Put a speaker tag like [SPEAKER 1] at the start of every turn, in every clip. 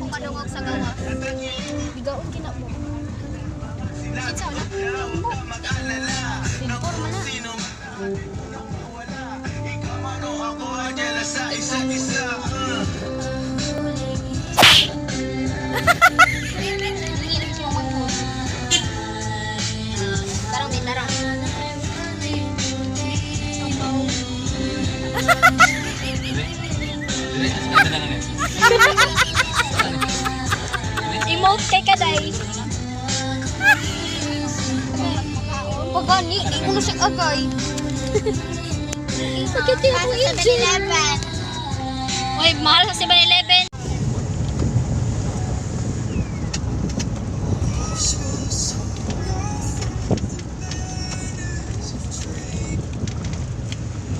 [SPEAKER 1] padungog sa gawa. Bigaon kina mo. Kinsa na? Pintor man na. Tarang din, tarang. Emote kay Kaday. Pagani, di mo na siya agay. Pagkati ako Angel. Uy, mahal sa 7-Eleven.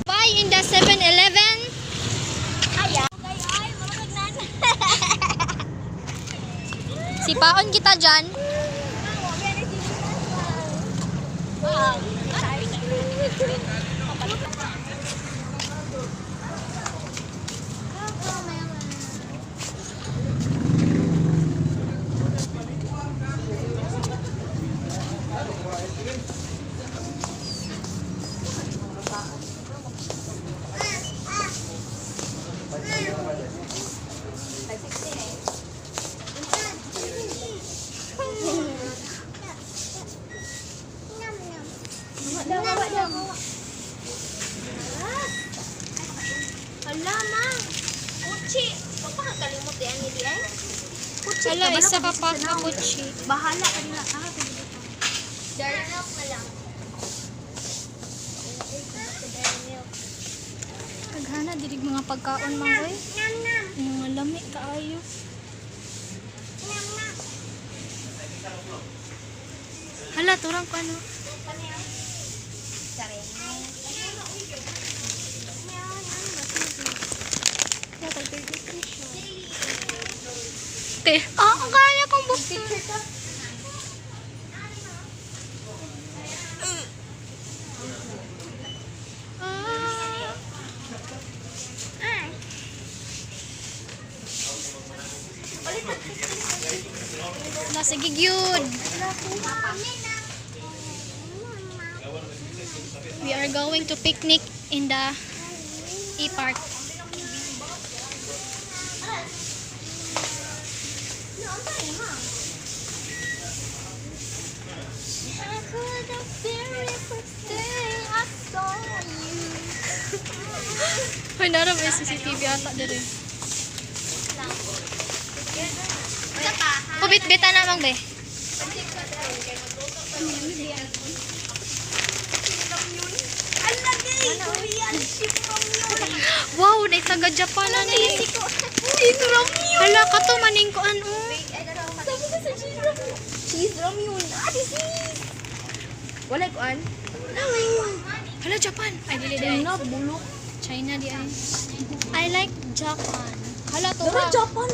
[SPEAKER 1] Buy in the 7-Eleven. Sipaon kita dyan.
[SPEAKER 2] Hala, Mang. Kuchi. Pagpakakalimot yan, hindi ay. Kuchi.
[SPEAKER 1] Wala, isa ka pa ka kutsi.
[SPEAKER 2] Bahala ka nila. Dairy milk na lang.
[SPEAKER 1] Paghana, dirig mga pagkaon mga boy. Yung mga lami kaayo. Hala, turang ko ano. Te, ang kaya kong bukti. Sige gyud. We are going to picnic in the E-Park. Hoy, naroon may CCTV ata dire. Kubit-bita na mang be. Wow, na taga Japan na ni. Hala ka to maning ko ano.
[SPEAKER 2] Cheese ramyun. Wala ko an.
[SPEAKER 1] Hala Japan. Ay dili.
[SPEAKER 2] Bulok.
[SPEAKER 1] China di ay. I like Japan. Hala to.
[SPEAKER 2] Dara Japan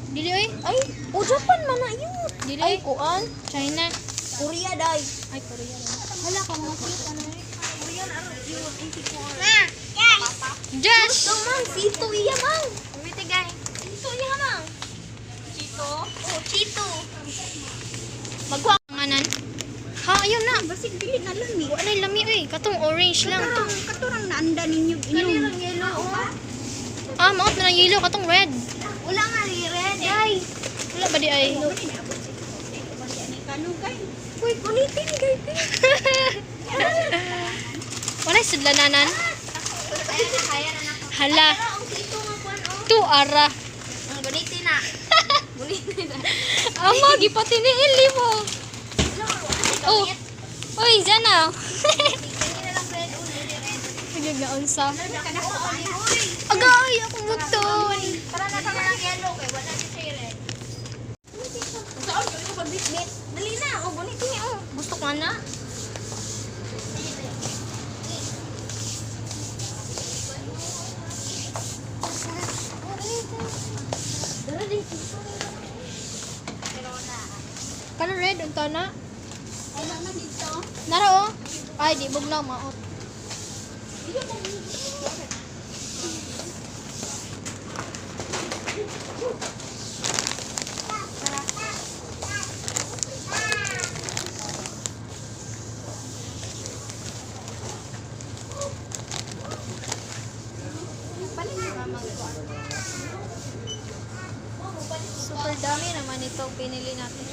[SPEAKER 1] Dili oy.
[SPEAKER 2] Ay, o Japan man na yun.
[SPEAKER 1] Dili.
[SPEAKER 2] Ay, kuan.
[SPEAKER 1] China.
[SPEAKER 2] Korea day.
[SPEAKER 1] Ay Korea.
[SPEAKER 2] Hala ka mga kita na eh. Korean araw yun.
[SPEAKER 1] Josh.
[SPEAKER 2] Ito mang, Chito iya mang. Umiti guys. Chito iya mang. Chito? Oh, Chito.
[SPEAKER 1] Magwa nganan. Ha, ayun na.
[SPEAKER 2] Basig dili na lang ni.
[SPEAKER 1] Wala lami oy. Katong orange lang to.
[SPEAKER 2] Katurang naanda ninyo inom. Kanirang yellow oh.
[SPEAKER 1] Ah, maot na ng yellow katong red.
[SPEAKER 2] Wala nga red ay.
[SPEAKER 1] Wala ba di ay?
[SPEAKER 2] Kanong kay. Uy, kulitin kay.
[SPEAKER 1] Wala sudlananan. Hala. Tu ara.
[SPEAKER 2] Ang guniti na. Guniti na.
[SPEAKER 1] Ama gipati ni Ili mo. Oh. Oy, Jana.
[SPEAKER 2] Kanina lang red red.
[SPEAKER 1] Nagagaon sa.
[SPEAKER 2] Uy.
[SPEAKER 1] Agay, ako buton.
[SPEAKER 2] Tara na kami ng yellow kay wala si siya red. Saan ka mo pagbitbit? Dali na, oh guniti niya oh.
[SPEAKER 1] Gusto ko na. Kana red unta na.
[SPEAKER 2] Ano na dito?
[SPEAKER 1] Nara oh. Ay, di bugnaw maot. Super dami naman ito pinili natin.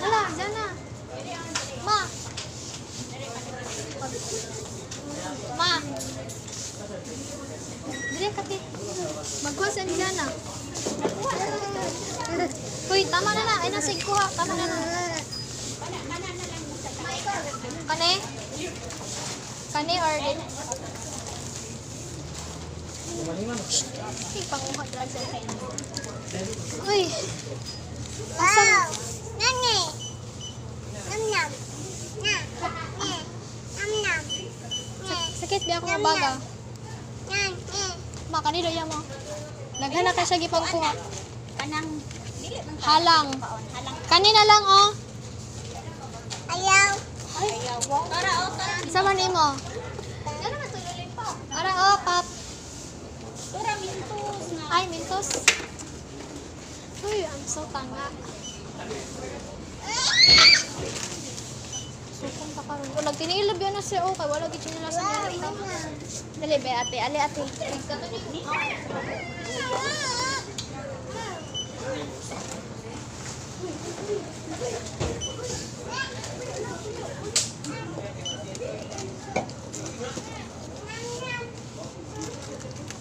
[SPEAKER 1] Wala, dyan na. Ma. Ma. Dili kati. Magkuhasan dyan na. Uy, tama na na. Ay, nasa ikuha. Tama na na. Kane? Kane or din? Ay, panguha dragon. Uy. Asam.
[SPEAKER 2] Nani. Nam nam. Na. Nam nam.
[SPEAKER 1] Sakit biya ko nga baga.
[SPEAKER 2] Nan.
[SPEAKER 1] Ma, kanino yan mo? Naghana ka siya gipangkuha.
[SPEAKER 2] Kanang dili man
[SPEAKER 1] Halang.
[SPEAKER 2] halang.
[SPEAKER 1] Kanina lang, oh.
[SPEAKER 2] Ayaw. Ayaw. Tara o tara.
[SPEAKER 1] Isa man mo.
[SPEAKER 2] Ano man tululin pa?
[SPEAKER 1] Ara, oh, pap.
[SPEAKER 2] Tara mintos na.
[SPEAKER 1] Ay, mintos. Uy, I'm so tanga. Sukong pa karon. O, nagtinilab yan na siya, oh. Kaya wala gitsin nila sa meron. Dali, be, ate. Ali, ate.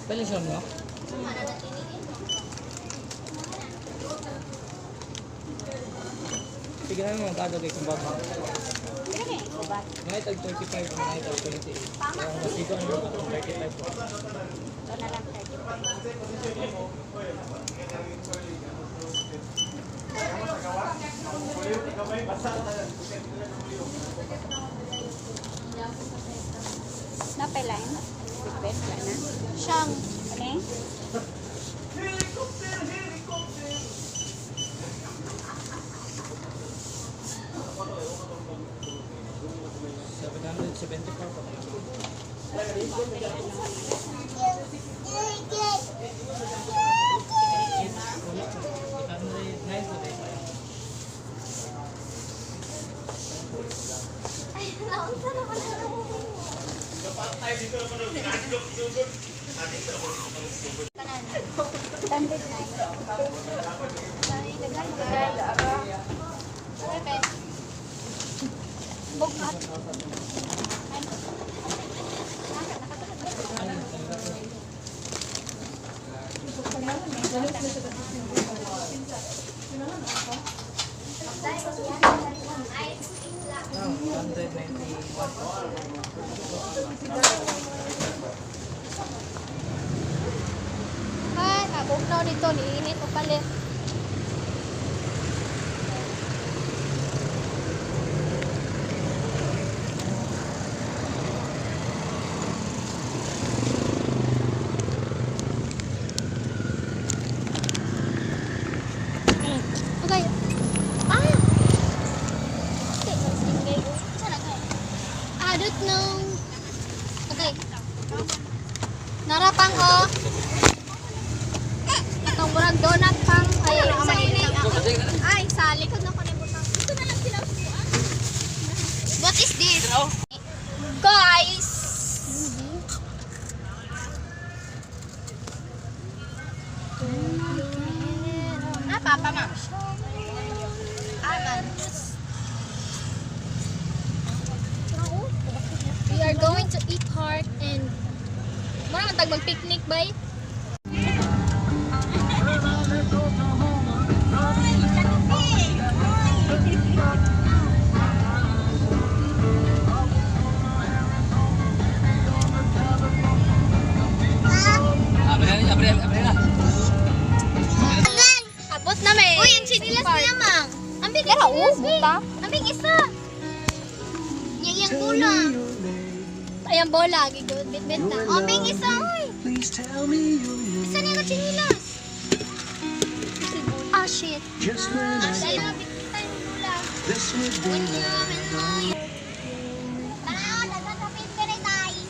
[SPEAKER 3] Pwede siya mo? Sige na naman kado kay kumbaga. Mga tag 35, mga tag 28. Ang masigo ang mga 35 po.
[SPEAKER 2] Ito na lang 35. Napelain? Sipet, wala na.
[SPEAKER 1] Siyang.
[SPEAKER 2] Okay?
[SPEAKER 3] 774 po.
[SPEAKER 2] Standard na.
[SPEAKER 1] Bugat.
[SPEAKER 3] Ah, 191.
[SPEAKER 1] Ay, nabugnaw dito. Niinit o palit. Okay. Ah! I don't know. Okay. Narapang oh. Itong murag donut pang ay sa likod na ko ni butang. Ito na lang sila. What is this? Guys.
[SPEAKER 2] Papa, ma'am.
[SPEAKER 1] Aman. We are going to eat heart and mura man tag mag-picnic bay. Abot na may.
[SPEAKER 2] Uy, ang chinilas niya, ma'am.
[SPEAKER 1] Ang bigay buta.
[SPEAKER 2] Ang big isa. Yang bola.
[SPEAKER 1] Ayang bola, gigod bit-bit na.
[SPEAKER 2] Ang big isa, uy. Isa niya ka chinilas.
[SPEAKER 1] Ah, shit.
[SPEAKER 2] Dahil mabikita yung bola. When you know you. Tara, nagkakapit ka na tayo.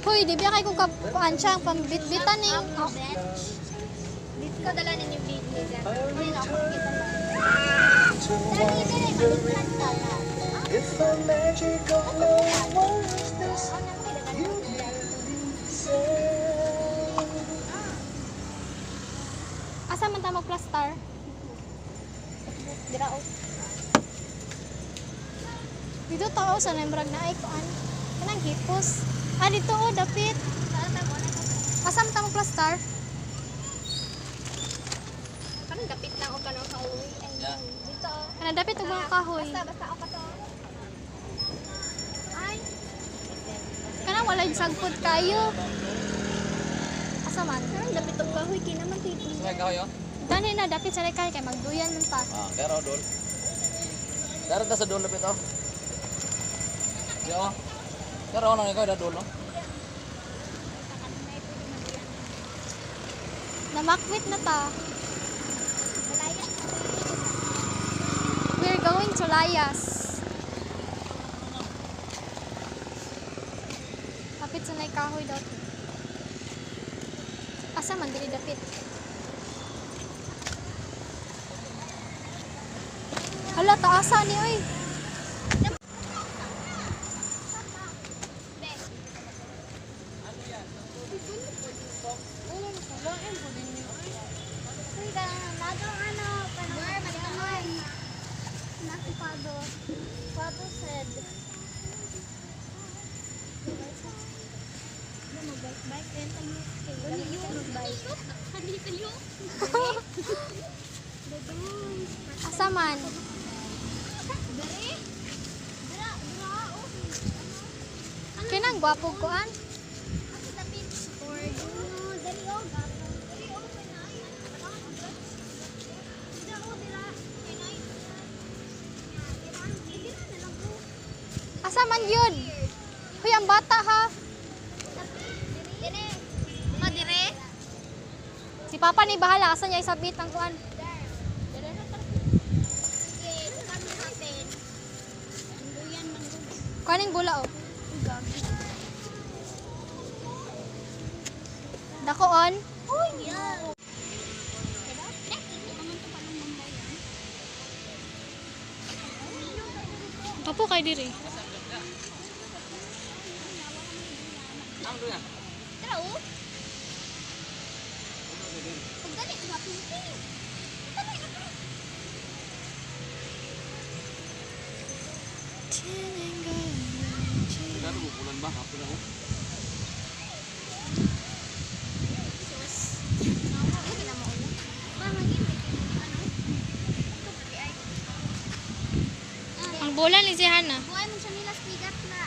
[SPEAKER 1] Hoy, di ba kay kung kuan siya pambit-bitan eh.
[SPEAKER 2] Dito ka dala ninyo big-big. Uy, ako kita lang. Dali, dali, balik lang dala.
[SPEAKER 1] Asa man ta mag-plaster? Dira o. Dito tao sa lembrag na ay kuan. Kanang hipos. Ah, dito o, dapit. Asa man ta mag-plaster?
[SPEAKER 2] Kanang dapit lang o kanang kauwi. Ay, dito.
[SPEAKER 1] Kanang dapit og mga kahoy.
[SPEAKER 2] Basta ako to. Ay,
[SPEAKER 1] Kanang wala yung sagpod kayo. Asa man?
[SPEAKER 2] kanang dapit og kahoy kinaman dito.
[SPEAKER 3] Sumay ka kayo?
[SPEAKER 1] Dani na dapit sa lekay kay magduyan man ta.
[SPEAKER 3] Ah, pero dol. Darat ta sa dol lapit oh. Yo. Pero nang ikaw da dol no.
[SPEAKER 1] Namakwit na ta.
[SPEAKER 2] Malaya.
[SPEAKER 1] We're going to Layas. Lapit sa nay kahoy daw. Asa man dili dapit. Hala, taasa ni oy.
[SPEAKER 2] Uy, nadong ano, panor, malikangoy. Nakipado. Pado said. Mag-bike din tayo. Mag-bike. Hindi kayo.
[SPEAKER 1] Asa man?
[SPEAKER 2] Dere. Dira, oh.
[SPEAKER 1] Kinang gwapo kuan.
[SPEAKER 2] Ako tapit. Or, dali oh. Dali oh, pinay. Dira oh, dira. Pinay. Dira na lang po.
[SPEAKER 1] Asa man yun? Hoy, ang bata ha.
[SPEAKER 2] Dire. Madire.
[SPEAKER 1] Si Papa ni bahala. Asa niya isabit ang kuan?
[SPEAKER 2] Dire na tarap. Okay, kami natin. Duyan man gud.
[SPEAKER 1] Kuaning bula oh. Dakoon.
[SPEAKER 2] Uy, yeah. Naman to pa ng mambayan.
[SPEAKER 1] Papo kay diri.
[SPEAKER 3] Ang do yan.
[SPEAKER 2] Tara oh. Pagdali, mapinti. Dali na to.
[SPEAKER 3] Siguro bulan ba hapon ako.
[SPEAKER 2] Sus. Nawa, okay na maulo. Mama, gini. Ano? Ito, pati ay.
[SPEAKER 1] Ang bola ni si Hana.
[SPEAKER 2] Buhay mo siya nila spigat na.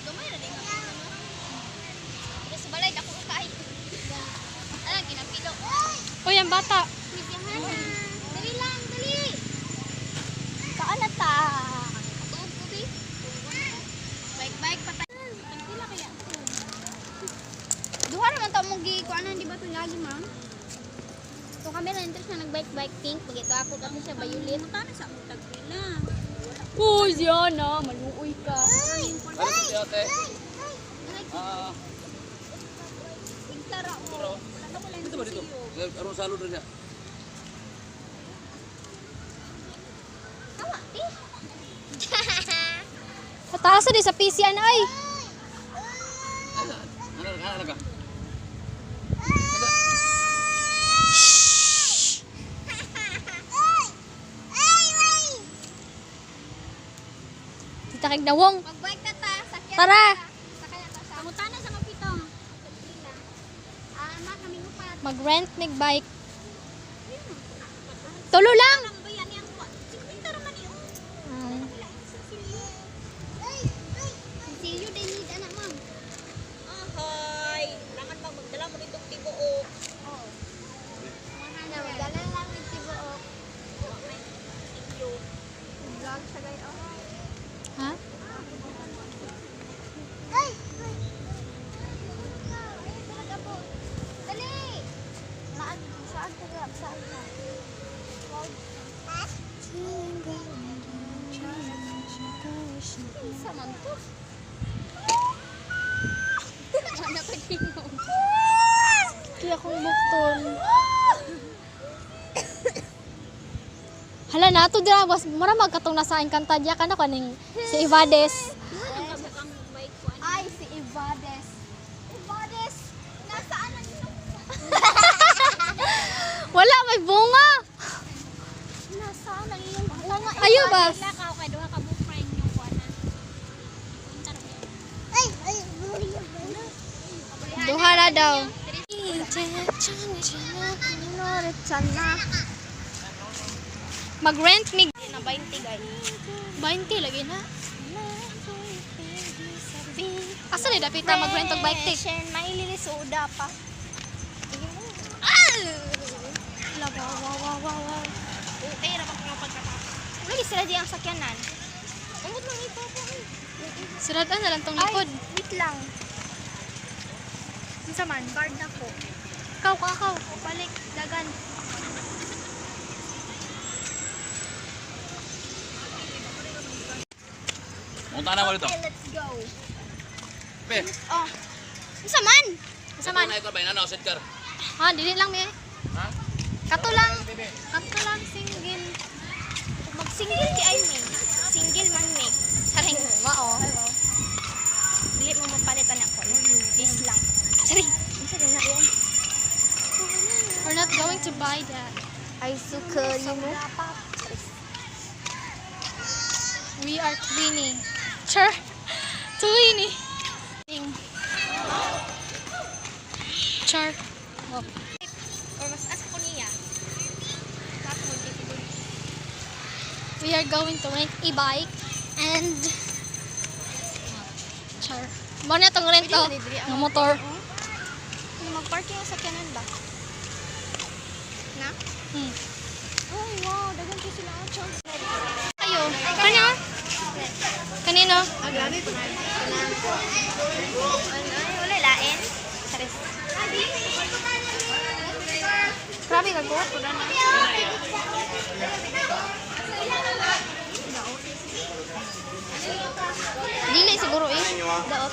[SPEAKER 2] Gamay na din ako. Pero sa balay, ako kay. Ano, ginapilo.
[SPEAKER 1] Uy, ang bata.
[SPEAKER 2] Midyahan na. Dali lang, dali. Kaan na ta. Katuog ko, bi. Bike-bike patay. Pila kaya ito. Duha naman ito mong gikuanan, di ba ito lagi, ma'am? Ito kami na interest na nag-bike-bike pink. Pag ito ako kasi siya violet. Mutana sa mutag pila.
[SPEAKER 1] Uy, si Hana. Maluoy ka.
[SPEAKER 3] Ano si ate? Ah,
[SPEAKER 2] Tigtara ko.
[SPEAKER 3] pero
[SPEAKER 2] Wala na wala
[SPEAKER 3] dito ba dito? Aron salud rin niya.
[SPEAKER 2] Tawa, eh.
[SPEAKER 1] Pataasa di sa PC ana ay.
[SPEAKER 3] Ano ka?
[SPEAKER 1] Tita kay dawong.
[SPEAKER 2] Mag-bike na ta. Sakyan
[SPEAKER 1] Tara.
[SPEAKER 2] na. Sakyan na ta. Sa mutana sa mapitong. Ma, kami upat.
[SPEAKER 1] Mag-rent mig bike. Tulo lang.
[SPEAKER 2] Ang bayan niyang kuha. Sikwinta raman niyo. Wala, sa silyo. Sa silyo, they need anak, ma'am.
[SPEAKER 4] Ahay, kailangan bang magdala mo dito tibuok?
[SPEAKER 2] Oo. Magdala lang ng tibuok.
[SPEAKER 4] Silyo.
[SPEAKER 2] Vlog siya guys.
[SPEAKER 1] Ha?
[SPEAKER 2] Ay! Talaga po. Dali! Saan ka ga? Saan ka? Isa man to. Ano ka dinong?
[SPEAKER 1] Kaya akong bukton.
[SPEAKER 2] Hala na to dira was mura magkatong nasa kanta diya kana kaning si Ivades.
[SPEAKER 1] Ay, si Ivades. Ivades, nasaan ang iyong...
[SPEAKER 2] Wala may bunga.
[SPEAKER 1] Nasaan ang iyong bunga?
[SPEAKER 2] Ayo ba?
[SPEAKER 1] Kay duha ka mo friend yung kuana. Ay,
[SPEAKER 2] Duha na daw. Mag-rent mig
[SPEAKER 1] na 20 guys.
[SPEAKER 2] 20 lagi na. Asa ni dapita mag-rent og bike tik?
[SPEAKER 1] Maililis uda pa.
[SPEAKER 2] Wow.
[SPEAKER 1] Okay, rapat nga pagkatapos. Lagi sila diyang sakyanan. Umot lang ito po.
[SPEAKER 2] Sirad na lang tong likod.
[SPEAKER 1] Wait lang.
[SPEAKER 2] Unsa man?
[SPEAKER 1] Guard ako.
[SPEAKER 2] Kaw.
[SPEAKER 1] Balik, dagan.
[SPEAKER 3] Punta na mo dito.
[SPEAKER 1] Okay, let's go.
[SPEAKER 3] Pe.
[SPEAKER 1] Oh. Isa man.
[SPEAKER 2] Unsa man?
[SPEAKER 3] Ito na ikaw ba na Oscar?
[SPEAKER 2] Ha, dili lang mi.
[SPEAKER 3] Ha?
[SPEAKER 2] Kato lang single.
[SPEAKER 1] Mag-single ki ay me. Single man me. Saring
[SPEAKER 2] Mao.
[SPEAKER 1] dili mo mapalitan ako. This lang. Saring. Isa din na yan.
[SPEAKER 2] We're not going to buy that.
[SPEAKER 1] Ay, sukari mo.
[SPEAKER 2] We are cleaning. Sure. Cleaning. Char. Oh.
[SPEAKER 1] Or mas asa ko niya. Tapos mo dito.
[SPEAKER 2] We are going to rent a bike and char. Mo na tong rent to. Ng motor.
[SPEAKER 1] Mag-parking sa sakyanan ba? Na? Oh, wow. Dagan ko sila ang chance.
[SPEAKER 2] Ayo. Kanino? Kanino?
[SPEAKER 1] Wala lain. Charis.
[SPEAKER 2] Grabe ka ko. Dili siguro eh.
[SPEAKER 1] Daot.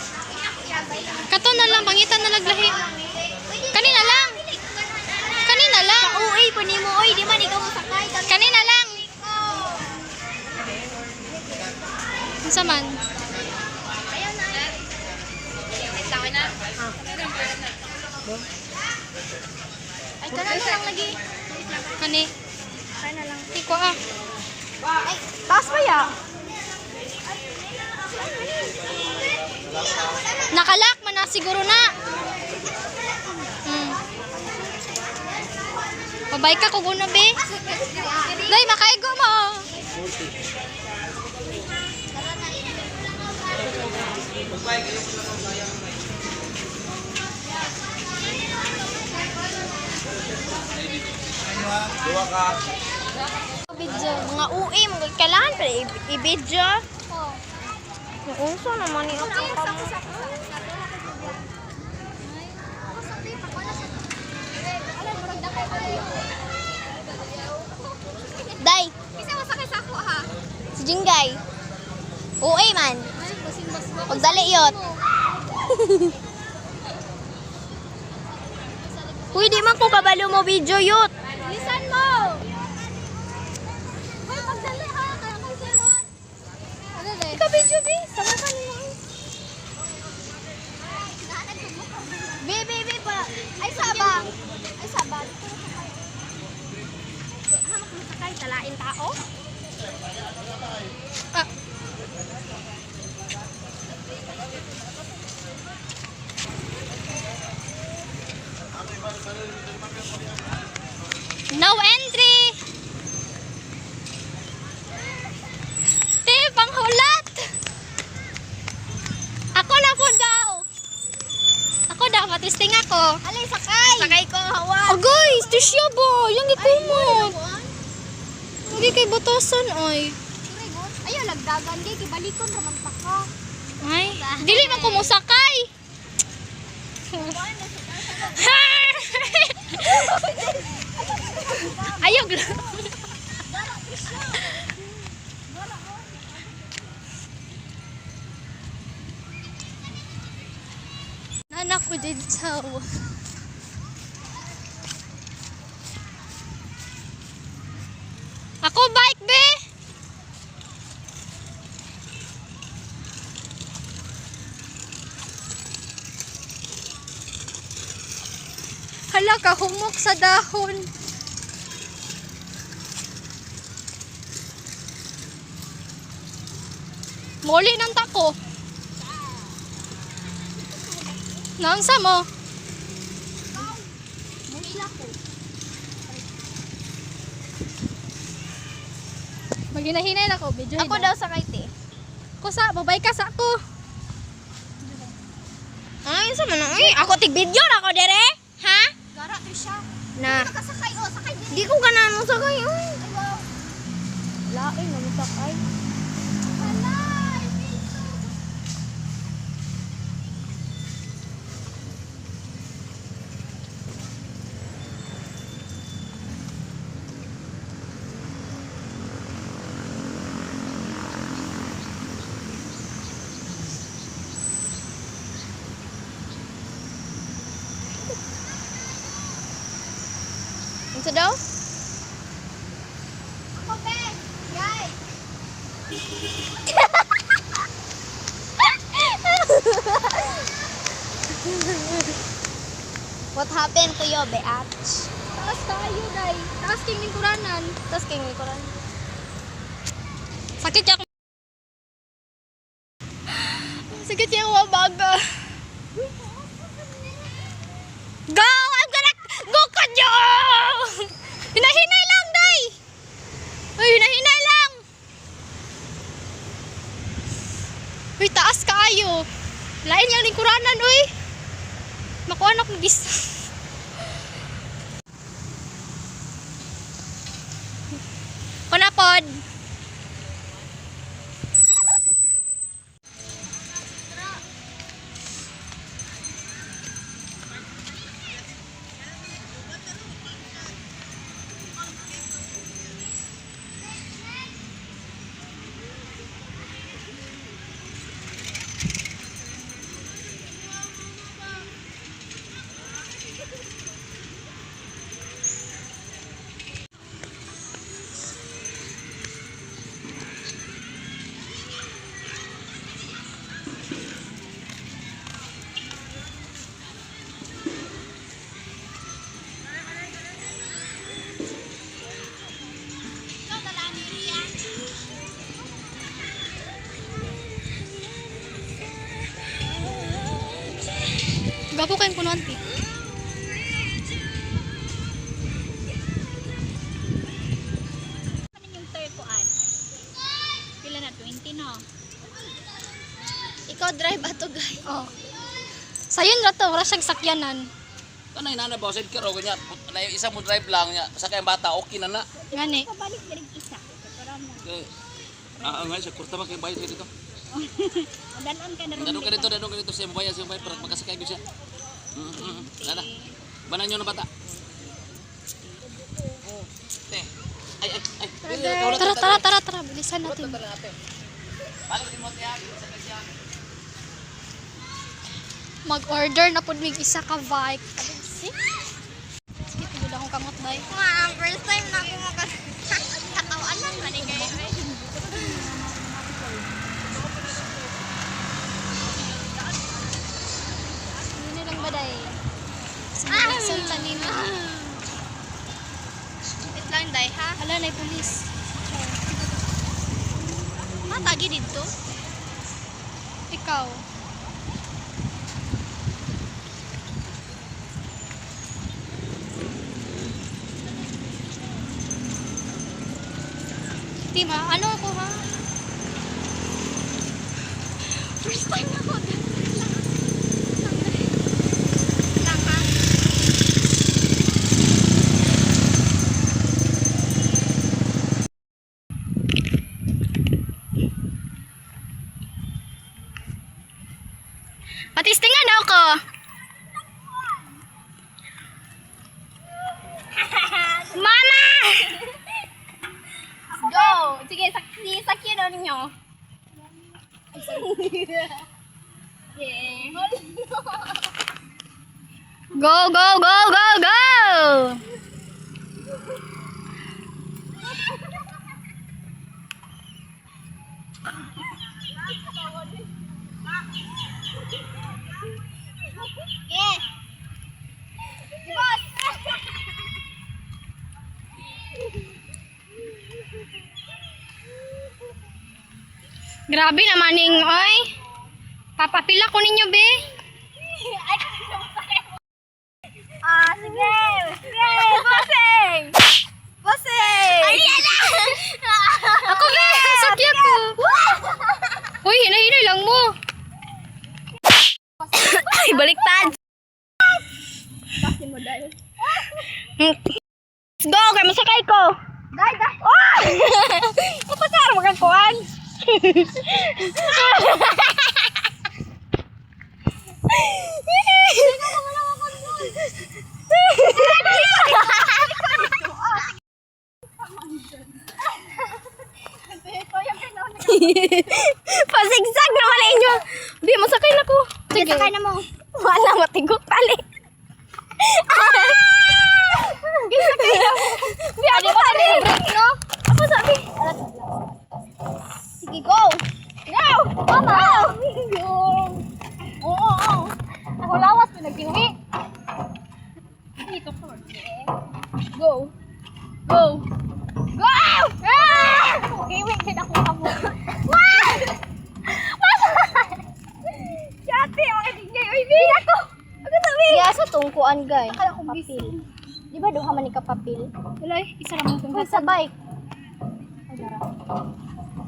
[SPEAKER 2] Kato na lang, pangitan na laglahi. Kanina lang. Kanina lang.
[SPEAKER 1] Uy, puni mo. Uy, di man ikaw masakay.
[SPEAKER 2] Kanina lang. Unsa man?
[SPEAKER 1] Ayaw na. Ay, kanan na lang lagi.
[SPEAKER 2] Kani?
[SPEAKER 1] Kanan na lang.
[SPEAKER 2] Iko ah.
[SPEAKER 1] Ay, taas pa ya.
[SPEAKER 2] Nakalak man na siguro na. Pabay ka kung una be. Day, makaigo mo.
[SPEAKER 3] Dua ka.
[SPEAKER 1] Video. Mga UI, mga kailangan pa i-video. Unsa naman ni ako kamo. Day. Isa masakay sa ako ha. Si Jinggay. UI man. Pagdali yot. Uy, di man ko kabalo mo video yot. Lisan mo. Hoy, pagdali ha. Kaya kay Simon.
[SPEAKER 2] Ano day?
[SPEAKER 1] Ikaw video, B. Sama ka niyo. Be pa. Ay, saba. Ay, saba. Hamak mo sakay. Talain tao.
[SPEAKER 2] Ah. No entry. Te, panghulat. Ako na po daw. Ako daw, matesting ako.
[SPEAKER 1] Alay, sakay. Sakay ko, hawa.
[SPEAKER 2] Oh guys, to siya ba? Yung ikumot. Lagi kay batasan, ay.
[SPEAKER 1] Ayaw, lagdagan di. Kibalikon naman pa ka.
[SPEAKER 2] Ay, dili man ko musakay. Ayog lang. Anak ko dito. Ako bike
[SPEAKER 1] Hala ka, humok sa dahon. Muli ng tako. Naunsa mo?
[SPEAKER 2] Mula ko.
[SPEAKER 1] Maginahinay na ko, video.
[SPEAKER 2] Ako daw sa kite.
[SPEAKER 1] Kusa, babay ka sa ako.
[SPEAKER 2] Ay, sa man ay, ako tig video na ako dire. Ha?
[SPEAKER 1] Gara to siya.
[SPEAKER 2] Na.
[SPEAKER 1] Nakasakay o, sakay din.
[SPEAKER 2] Di ko ganano sakay. Ay.
[SPEAKER 1] Wow.
[SPEAKER 2] Lain na sakay.
[SPEAKER 1] Hala,
[SPEAKER 2] Unsa daw?
[SPEAKER 1] ako Ben. Yay.
[SPEAKER 2] What happened to you, Beach?
[SPEAKER 1] Taas tayo, day. Taas king lingkuranan.
[SPEAKER 2] Tapos king ko rin.
[SPEAKER 1] Sakit siya. Sakit siya ang wabaga. Go! I'm gonna go ka nyo! Hinahinay lang, day! Uy, hinahinay lang! Uy, taas kaayo. Lain yung lingkuranan, uy. Makuha na kong gis. Panapod. Gapo kayong puno, auntie.
[SPEAKER 4] Kanin yung turkoan. Pila na 20 no.
[SPEAKER 2] Ikaw drive ato, guys.
[SPEAKER 1] Oh. Sayon na to, wala siyang sakyanan.
[SPEAKER 3] Kanay na ba side karo kanya. Na yung isa mo drive lang nya. Sa kay bata okay na na.
[SPEAKER 1] Ngani.
[SPEAKER 4] Kabalik diri isa. Para mo.
[SPEAKER 3] Okay. Nga siya kurta man kay bayad dito.
[SPEAKER 4] Dalan ka na ron.
[SPEAKER 3] Dadong ka dito sa bayan para makasakay ko siya. Nada. Banan nyo na bata. Te. Ay.
[SPEAKER 1] Tara, bilisan natin.
[SPEAKER 3] Balik din mo tiya. Sakay siya.
[SPEAKER 1] Mag-order na po mig isa ka bike. Sige, tigil akong kamot, bay.
[SPEAKER 2] First time na ako makatawanan man ni kayo.
[SPEAKER 1] Hindi lang ba, day? Sunta nila.
[SPEAKER 2] Wait lang, day, ha?
[SPEAKER 1] Hala, na pulis.
[SPEAKER 2] Matagi dito.
[SPEAKER 1] Ikaw. Tima, ano ako, ha? First time na ako.
[SPEAKER 2] Lang, ha?
[SPEAKER 1] Patistingan daw ko. Mama!
[SPEAKER 2] Go! Sige, sakyan na ninyo.
[SPEAKER 1] Go, go, go, go, go!
[SPEAKER 2] Yes! Boss!
[SPEAKER 1] Grabe naman ning oy. Papapila ko ninyo, be.
[SPEAKER 2] Sige! Sige! Bossing! Bossing! Ay,
[SPEAKER 1] Ako, be. Sakya ko. Uy, hinay-hinay lang mo.
[SPEAKER 2] Ay, baliktad!
[SPEAKER 1] Let's go, kay masakay ko.
[SPEAKER 2] Dai, dai!
[SPEAKER 1] Oh! Kapasar mo kang kuhan. Pasigsag naman inyo. Di, masakay na ko.
[SPEAKER 2] Sige, sakay na mo.
[SPEAKER 1] Wala, matigok tali. Gisakay na mo. Di, ako sabi. No? Ako sabi.
[SPEAKER 2] Sige, go!
[SPEAKER 1] Go! Mama! Oo. Ako lawas, pinagkinuhi. Dito ko. Go. Go. Go! Ah! Iwi, ako mo. Wow! Chati, makikigay. Uy, di ako. Ako sabi.
[SPEAKER 2] Iya sa tungkuan, guy.
[SPEAKER 1] Akala ko busy.
[SPEAKER 2] Di ba doon ka man ikapapil?
[SPEAKER 1] Wala, isa lang mong
[SPEAKER 2] Kung sa bike.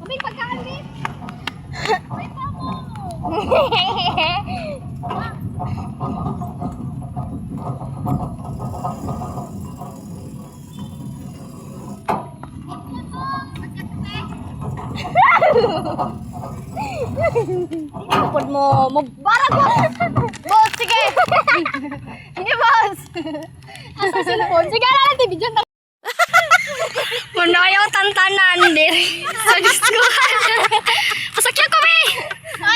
[SPEAKER 1] May pagkaan din. May pa mo.
[SPEAKER 2] Kapod mo, magbarag mo! Boss, sige!
[SPEAKER 1] Sige, boss. Asa cellphone? Sige, ala lang, TV dyan. Muna kayo tantanan, dir. Sa diskuhan. Masakya ko, be.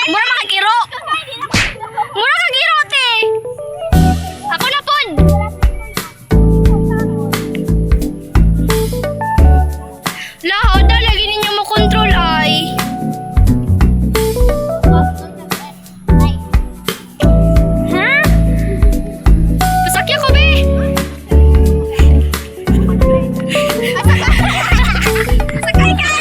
[SPEAKER 1] Mura makagiro. Mura kagiro, te. Ako na pun. Lahat, lagi ninyo mo control ay. Ha? Masakya ko, be. Sakay ka!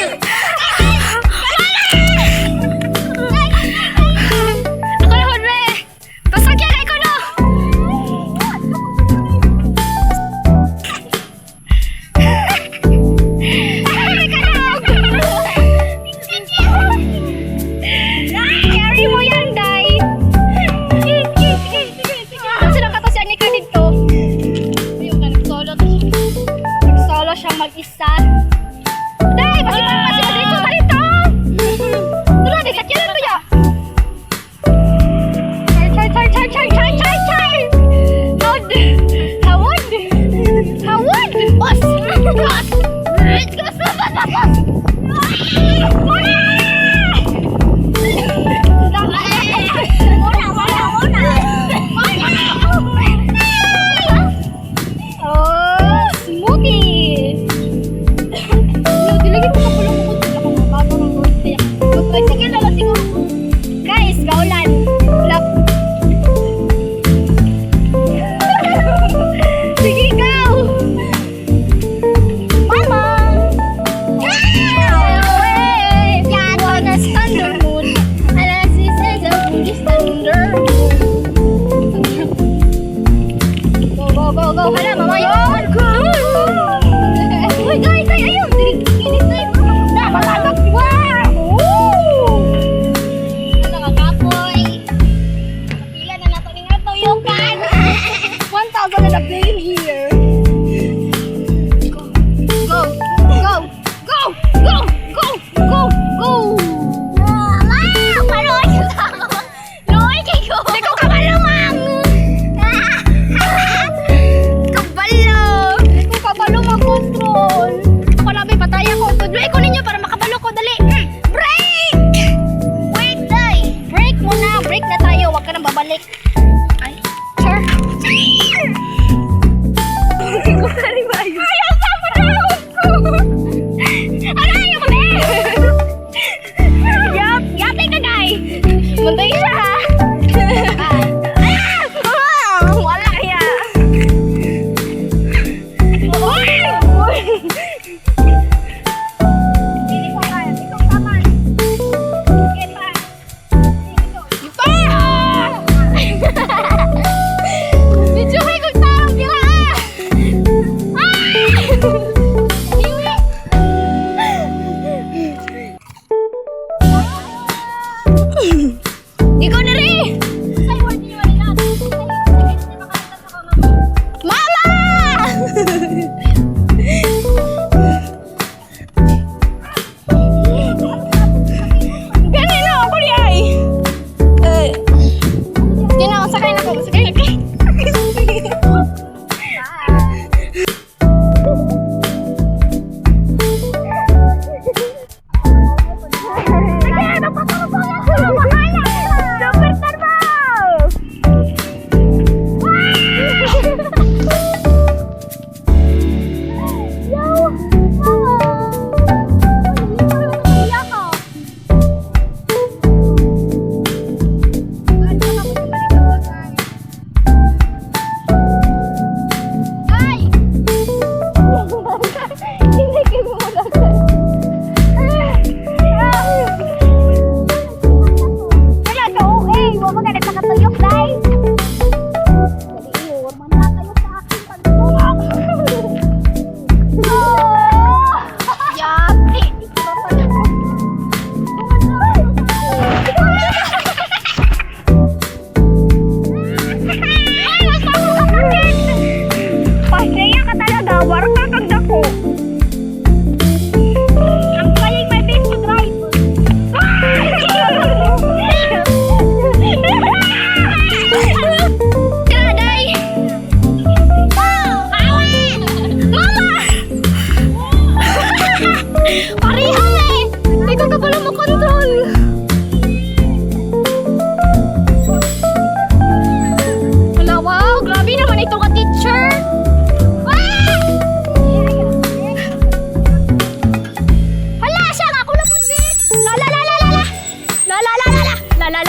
[SPEAKER 1] La!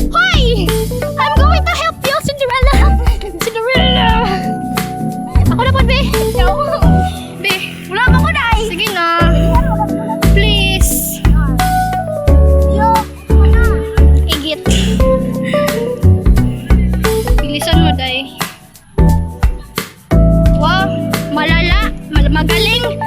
[SPEAKER 1] Hoy! I'm going to help you, Cinderella! Cinderella! Ako na po, be. Be, wala ka ko, Day. Sige na. Please. Igit. Bilisan mo, Day. Wow, malala. Magaling.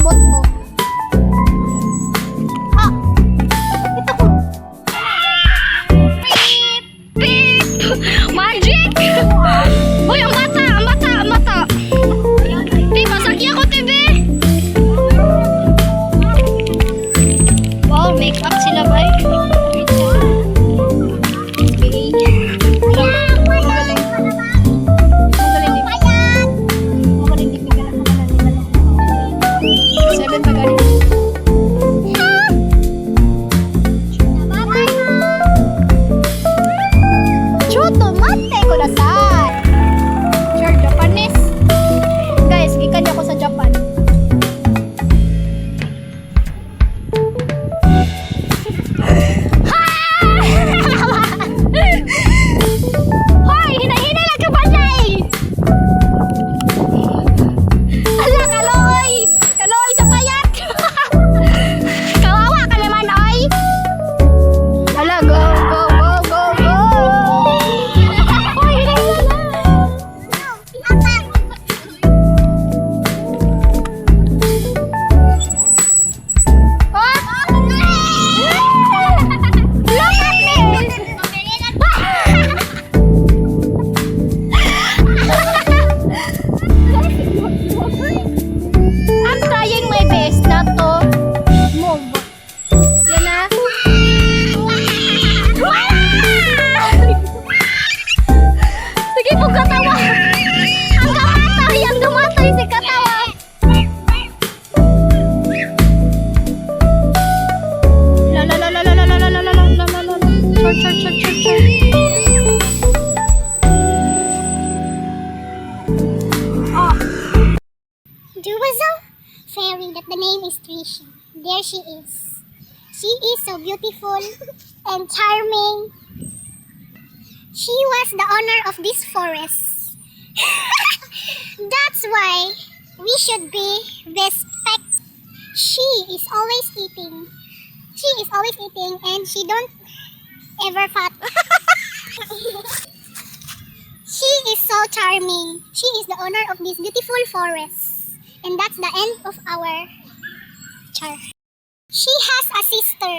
[SPEAKER 1] abot mo. Ah! Ito ko. Beep! Beep! Magic! Uy, ang bata! Ang bata! Ang bata! Di, masakya ko, TV! Wow, make-up sila ba? Tomate kudasai. Sure, Japanese. Guys, gikan ako sa Japan. Hoy, hina-hina lang ka ba, Jay? Ala, kaloy! Kaloy sa payat! Kawawa ka naman, oy! Ala, go, go, go, go, go! Hoy, hina-hina lang! I'm trying my best not to move. Yan na. Sige po katawa. Ang dumatay si katawa. La la la la la la la la la la la la la. Char char char char char.
[SPEAKER 2] There was a fairy that the name is Trisha. There she is. She is so beautiful and charming. She was the owner of this forest. That's why we should be respect. She is always eating. She is always eating and she don't ever fat. She is so charming. She is the owner of this beautiful forest. And that's the end of our char. She has a sister.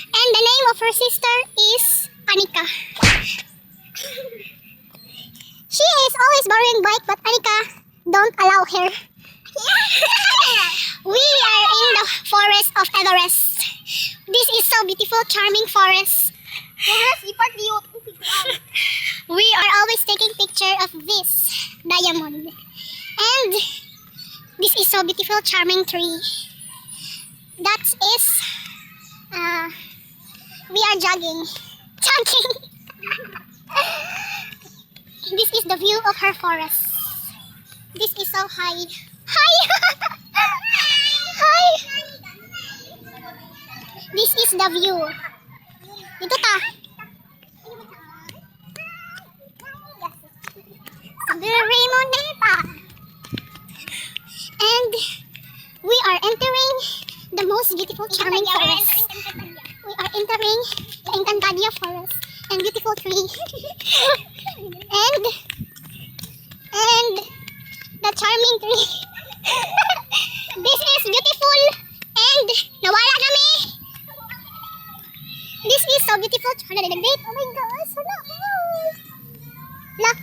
[SPEAKER 2] And the name of her sister is Anika. She is always borrowing bike, but Anika don't allow her. We are in the forest of Everest. This is so beautiful, charming forest. We are always taking picture of this diamond. And this is so beautiful, charming tree. That is, we are jogging. Jogging. This is the view of her forest. This is so high. High. High. This is the view. Dito ta. Very moneta. And we are entering the most beautiful, charming forest. We are entering the Encantadia forest and beautiful tree. and the charming tree. This is beautiful and nawala kami. This is so beautiful. Oh my gosh, hala. Look.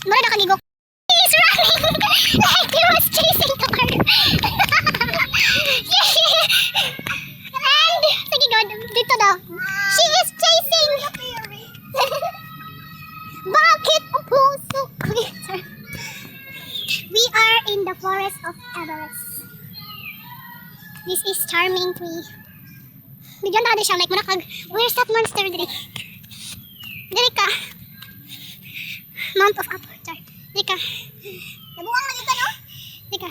[SPEAKER 2] Mura na kagigok. He's running like he was chasing the car. And, sige God, dito daw. She is chasing. Bakit ang puso ko? We are in the forest of Everest. This is charming tree. Bigyan na siya, like, manakag, where's that monster, Diri? Diri ka. Mount of Aperture. Diri ka. Nabuang na dito, no? Diri ka.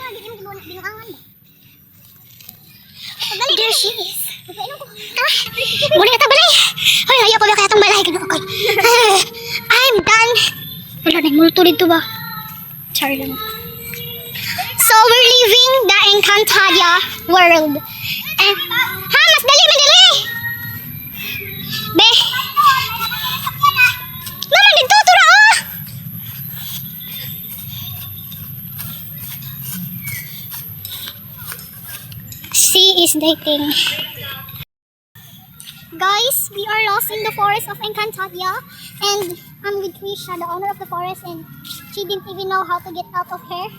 [SPEAKER 2] Binuangan ba? There she is. Muna na balay. Ay, ayaw pa ba kaya itong balay? I'm done. Wala na, multo dito ba? Sorry lang. So, we're leaving the Encantadia world. And, ha, mas dali, madali! Be! Mama, dito, tura! dating. Guys, we are lost in the forest of Encantadia, and I'm with Trisha, the owner of the forest, and she didn't even know how to get out of here.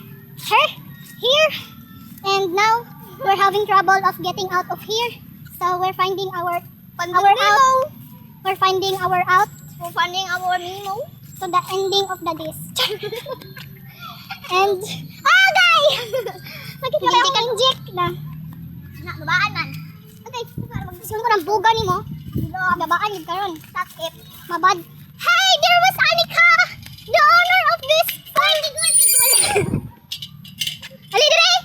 [SPEAKER 2] And now we're having trouble of getting out of here. So we're finding our out. We're finding our out. We're finding our Mimo to the ending of the disc. And guy! Bakit ka ba inject na? Babaan man. Okay, gusto ko ng buga ni mo. Babaan yun karon. That's it. Mabad. Hey, there was Anika! The owner of this farm. Ali, dire!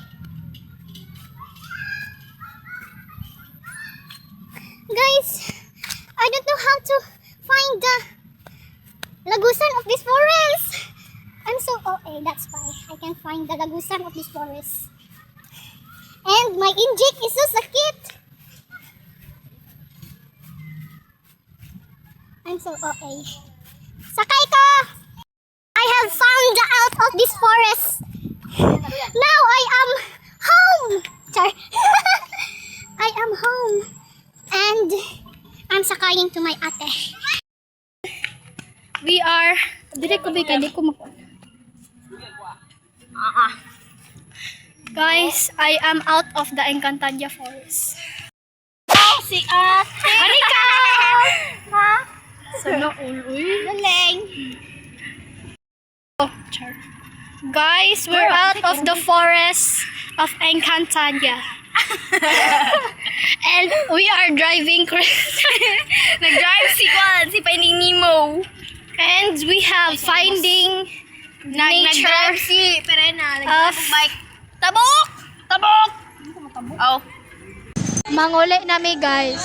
[SPEAKER 2] Guys, I don't know how to find the lagusan of this forest. I'm so OA, that's why I can find the lagusan of this forest. And my inject is so sakit. I'm so OA. Sakay ka! I have found the out of this forest. Now I am home. Char. I am home. And I'm sakayin to my ate.
[SPEAKER 1] We are... Dire ko ba di ko Guys, I am out of the Encantadia forest.
[SPEAKER 2] Oh, si ate!
[SPEAKER 1] Anika!
[SPEAKER 2] Ha?
[SPEAKER 1] Sana uloy.
[SPEAKER 2] Galing.
[SPEAKER 1] Oh, char. Guys, we're out of the forest of Encantadia. And we are driving Nag-drive si Finding Nemo. And we have finding nature
[SPEAKER 2] Nag-drive si Perena.
[SPEAKER 1] of
[SPEAKER 2] Bike.
[SPEAKER 1] Tabok! Tabok! Oh. Manguli nami guys.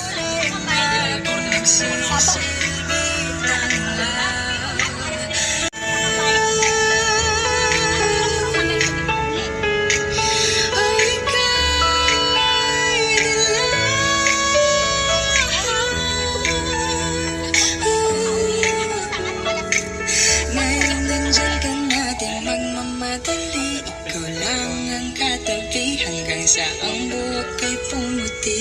[SPEAKER 5] Ngayon nandyan ka natin magmamadali. Ikaw lang ang katabi hanggang sa ang buhok ay pumuti.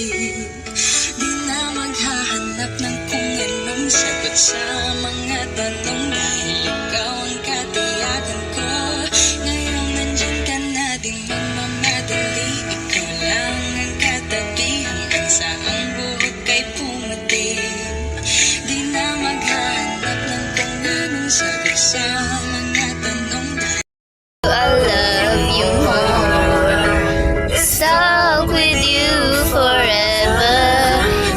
[SPEAKER 5] Di na maghahanap ng kung anong sagot sa mga tanong dahil ikaw ang katiyakan ko. Ngayon nandyan ka natin magmamadali. Ikaw lang ang katabi hanggang sa ang buhok ay pumuti. Di na maghahanap ng kung anong sagot sa mga tanong dahil
[SPEAKER 1] I love you more. Stuck with you forever.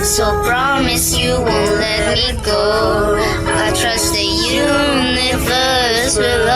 [SPEAKER 1] So promise you won't let me go. I trust the universe will